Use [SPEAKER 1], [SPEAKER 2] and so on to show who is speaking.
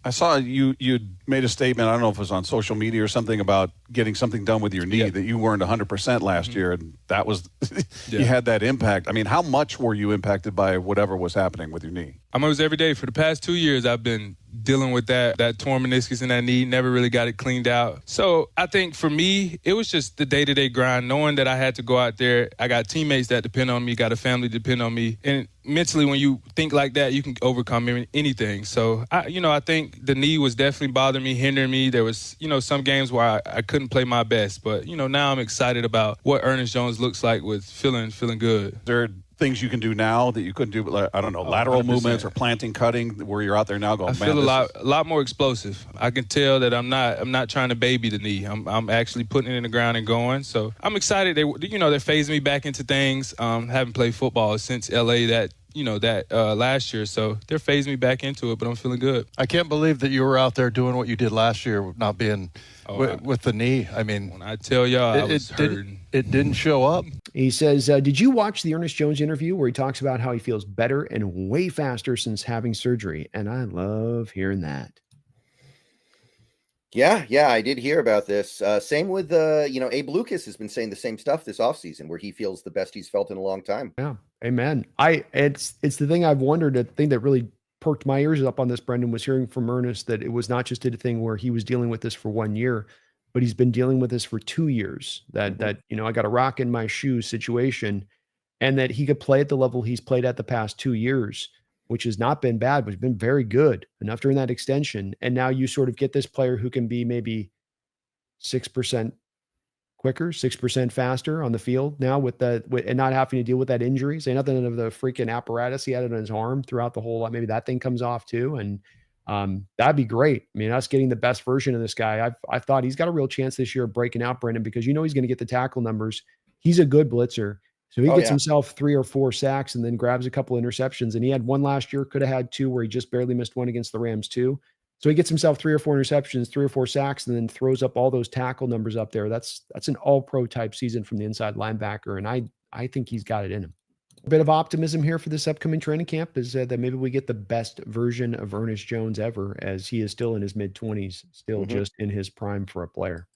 [SPEAKER 1] I saw you made a statement, I don't know if it was on social media or something, about getting something done with your knee, that you weren't 100% last year, and that was you had that impact. I mean, how much were you impacted by whatever was happening with your knee?
[SPEAKER 2] I mean, it was every day. For the past 2 years, I've been dealing with that torn meniscus in that knee, never really got it cleaned out. So I think for me, it was just the day-to-day grind, knowing that I had to go out there. I got teammates that depend on me, got a family depend on me. And mentally, when you think like that, you can overcome anything. So, I think the knee was definitely bothering me, hindering me. There was, some games where I couldn't play my best. But, now I'm excited about what Ernest Jones looks like with feeling good.
[SPEAKER 1] There are things you can do now that you couldn't do, like, I don't know, lateral
[SPEAKER 2] 100%.
[SPEAKER 1] movements or planting, cutting, where you're out there now going,
[SPEAKER 2] I feel a lot more explosive. I can tell that I'm not trying to baby the knee. I'm actually putting it in the ground and going. So I'm excited. They're phasing me back into things. Haven't played football since LA last year. So they're phasing me back into it, but I'm feeling good.
[SPEAKER 3] I can't believe that you were out there doing what you did last year, not being with the knee. I mean,
[SPEAKER 2] when I tell y'all, I was hurting.
[SPEAKER 3] It didn't show up.
[SPEAKER 4] He says, did you watch the Ernest Jones interview where he talks about how he feels better and way faster since having surgery? And I love hearing that.
[SPEAKER 5] Yeah, I did hear about this. Same with, Abe Lucas has been saying the same stuff this offseason, where he feels the best he's felt in a long time.
[SPEAKER 4] Yeah, amen. It's the thing I've wondered, the thing that really perked my ears up on this, Brendan, was hearing from Ernest that it was not just a thing where he was dealing with this for 1 year, but he's been dealing with this for 2 years. That I got a rock in my shoe situation, and that he could play at the level he's played at the past 2 years, which has not been bad, but has been very good enough during that extension. And now you sort of get this player who can be maybe 6% quicker, 6% faster on the field now and not having to deal with that injury. Say nothing of the freaking apparatus he had on his arm throughout the whole, maybe that thing comes off too. And that'd be great. I mean, us getting the best version of this guy. I thought he's got a real chance this year of breaking out, Brendan, because he's going to get the tackle numbers. He's a good blitzer. So he gets himself 3 or 4 sacks and then grabs a couple interceptions. And he had one last year, could have had 2 where he just barely missed one against the Rams too. So he gets himself 3 or 4 interceptions, 3 or 4 sacks, and then throws up all those tackle numbers up there. That's an all-pro type season from the inside linebacker, and I think he's got it in him. A bit of optimism here for this upcoming training camp is that maybe we get the best version of Ernest Jones ever, as he is still in his mid-20s, still just in his prime for a player.